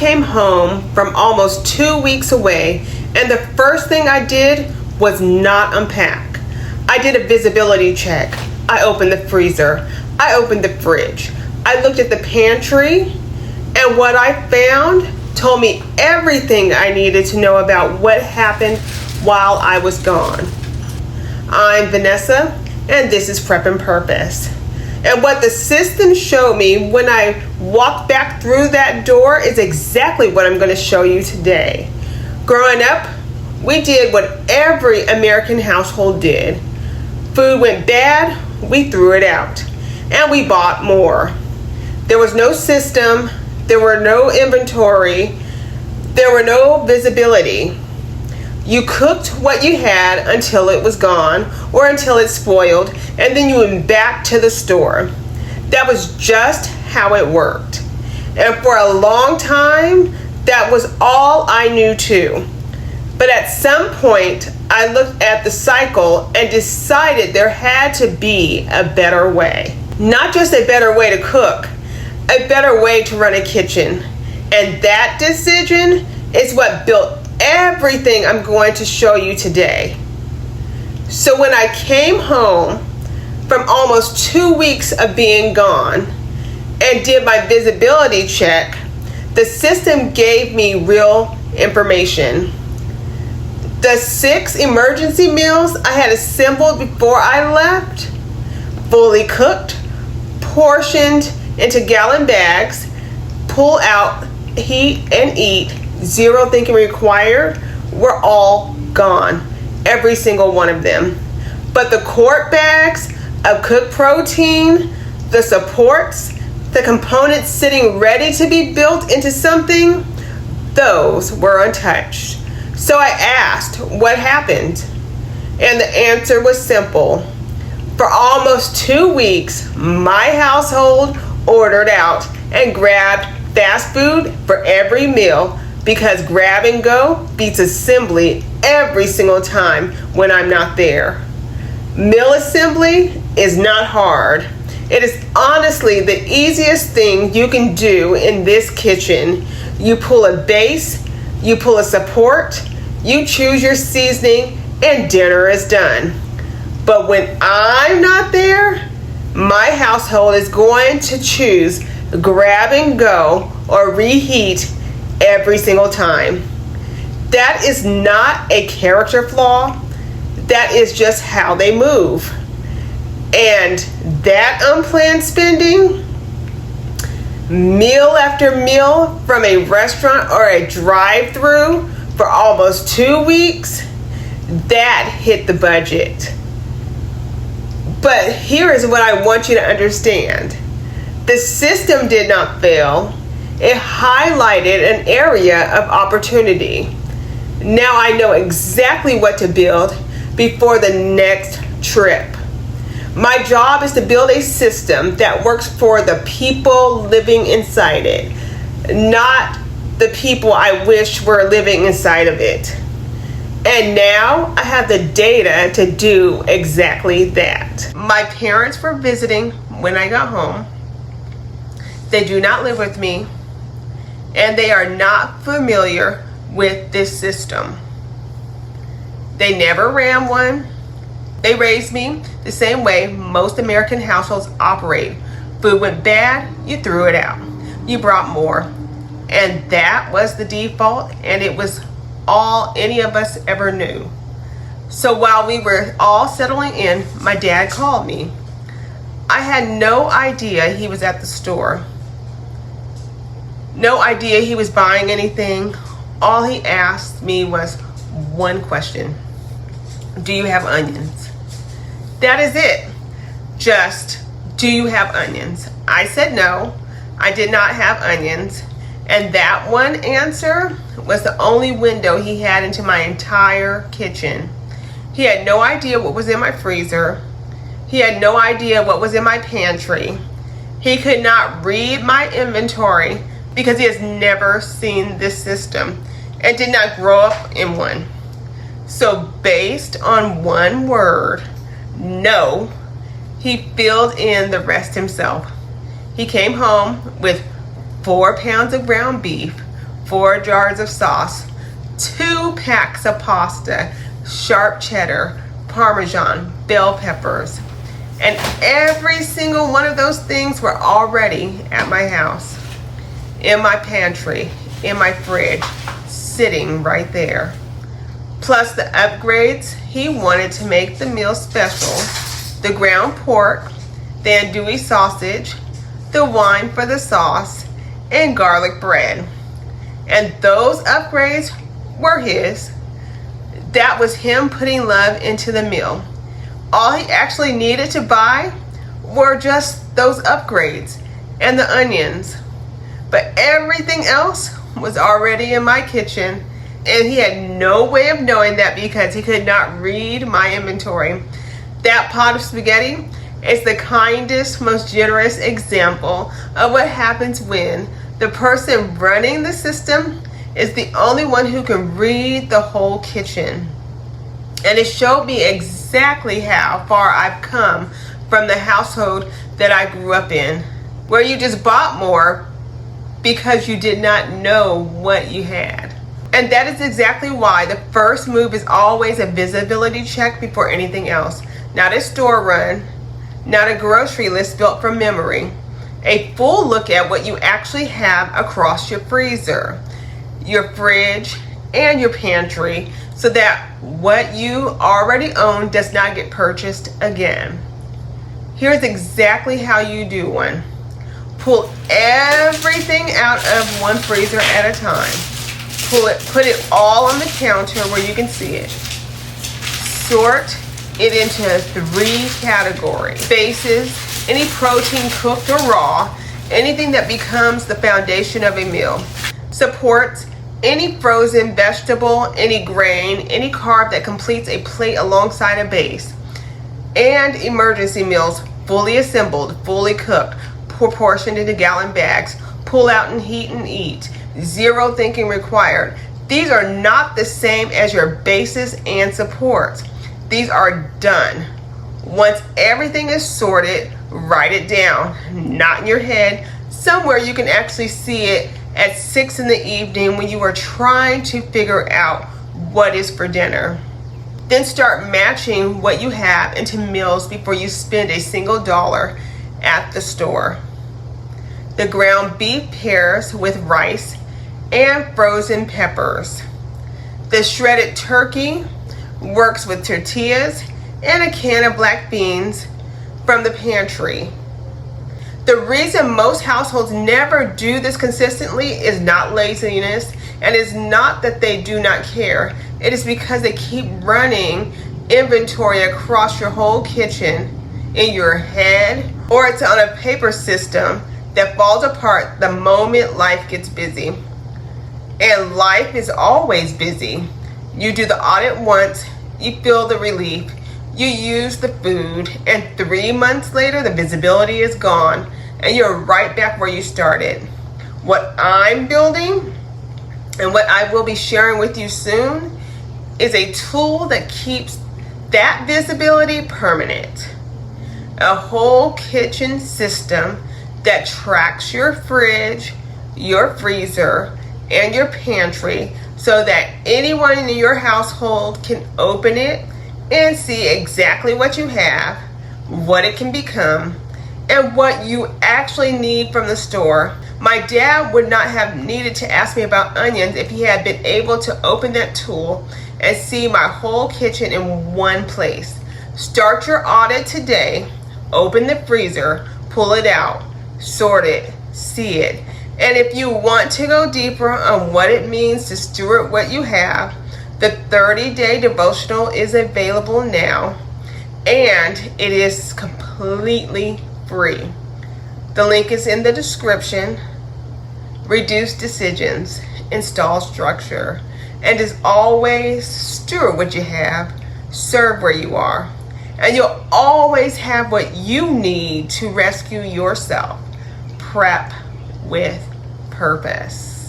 came home from almost 2 weeks away, and the first thing I did was not unpack. I did a visibility check. I opened the freezer. I opened the fridge. I looked at the pantry, and what I found told me everything I needed to know about what happened while I was gone. I'm Vanessa, and this is Prep and Purpose. And what the system showed me when I walked back through that door is exactly what I'm going to show you today. Growing up, we did what every American household did. Food went bad, we threw it out, and we bought more. There was no system, there were no inventory, there were no visibility. You cooked what you had until it was gone or until it spoiled, and then you went back to the store. That was just how it worked. And for a long time, that was all I knew too. But at some point, I looked at the cycle and decided there had to be a better way. Not just a better way to cook, a better way to run a kitchen. And that decision is what built everything I'm going to show you today. So when I came home from almost 2 weeks of being gone and did my visibility check, the system gave me real information. The 6 emergency meals I had assembled before I left, fully cooked, portioned into gallon bags, pull out, heat, and eat, zero thinking required, were all gone. Every single one of them. But the quart bags of cooked protein, the supports, the components sitting ready to be built into something, those were untouched. So I asked what happened, and the answer was simple. For almost 2 weeks, my household ordered out and grabbed fast food for every meal because grab and go beats assembly every single time when I'm not there. Meal assembly is not hard. It is honestly the easiest thing you can do in this kitchen. You pull a base, you pull a support, you choose your seasoning, and dinner is done. But when I'm not there, my household is going to choose grab and go or reheat every single time. That is not a character flaw. That is just how they move. And that unplanned spending, meal after meal from a restaurant or a drive-through for almost 2 weeks, that hit the budget. But here is what I want you to understand. The system did not fail. It highlighted an area of opportunity. Now I know exactly what to build before the next trip. My job is to build a system that works for the people living inside it, not the people I wish were living inside of it. And now I have the data to do exactly that. My parents were visiting when I got home. They do not live with me, and they are not familiar with this system. They never ran one. They raised me the same way most American households operate. Food went bad, you threw it out. You brought more. And that was the default, and it was all any of us ever knew. So while we were all settling in, my dad called me. I had no idea he was at the store. No idea he was buying anything. All he asked me was one question. Do you have onions? That is it. Just, do you have onions? I said no, I did not have onions. And that one answer was the only window he had into my entire kitchen. He had no idea what was in my freezer. He had no idea what was in my pantry. He could not read my inventory because he has never seen this system and did not grow up in one. So based on one word, no, he filled in the rest himself. He came home with 4 pounds of ground beef, 4 jars of sauce, 2 packs of pasta, sharp cheddar, Parmesan, bell peppers. And every single one of those things were already at my house, in my pantry, in my fridge, sitting right there. Plus the upgrades he wanted to make the meal special: the ground pork, the andouille sausage, the wine for the sauce, and garlic bread. And those upgrades were his. That was him putting love into the meal. All he actually needed to buy were just those upgrades and the onions. But everything else was already in my kitchen, and he had no way of knowing that because he could not read my inventory. That pot of spaghetti is the kindest, most generous example of what happens when the person running the system is the only one who can read the whole kitchen. And it showed me exactly how far I've come from the household that I grew up in, where you just bought more because you did not know what you had. And that is exactly why the first move is always a visibility check before anything else. Not a store run, not a grocery list built from memory. A full look at what you actually have across your freezer, your fridge, and your pantry, so that what you already own does not get purchased again. Here's exactly how you do one. Pull everything out of one freezer at a time. Put it all on the counter where you can see it. Sort it into 3 categories: bases, any protein cooked or raw, anything that becomes the foundation of a meal; supports, any frozen vegetable, any grain, any carb that completes a plate alongside a base; and emergency meals, fully assembled, fully cooked, proportioned into gallon bags, pull out and heat and eat. 0 thinking required. These are not the same as your bases and supports. These are done. Once everything is sorted, write it down, not in your head, somewhere you can actually see it at 6 in the evening when you are trying to figure out what is for dinner. Then start matching what you have into meals before you spend a single dollar at the store. The ground beef pairs with rice and frozen peppers. The shredded turkey works with tortillas and a can of black beans from the pantry. The reason most households never do this consistently is not laziness, and is not that they do not care. It is because they keep running inventory across your whole kitchen in your head, or it's on a paper system that falls apart the moment life gets busy. And life is always busy. You do the audit once, you feel the relief, you use the food, and 3 months later the visibility is gone and you're right back where you started. What I'm building and what I will be sharing with you soon is a tool that keeps that visibility permanent. A whole kitchen system that tracks your fridge, your freezer, and your pantry, so that anyone in your household can open it and see exactly what you have, what it can become, and what you actually need from the store. My dad would not have needed to ask me about onions if he had been able to open that tool and see my whole kitchen in one place. Start your audit today. Open the freezer, pull it out, sort it, see it. And if you want to go deeper on what it means to steward what you have, the 30-day devotional is available now, and it is completely free. The link is in the description. Reduce decisions, install structure, and as always, steward what you have, serve where you are, and you'll always have what you need to rescue yourself. Prep with purpose.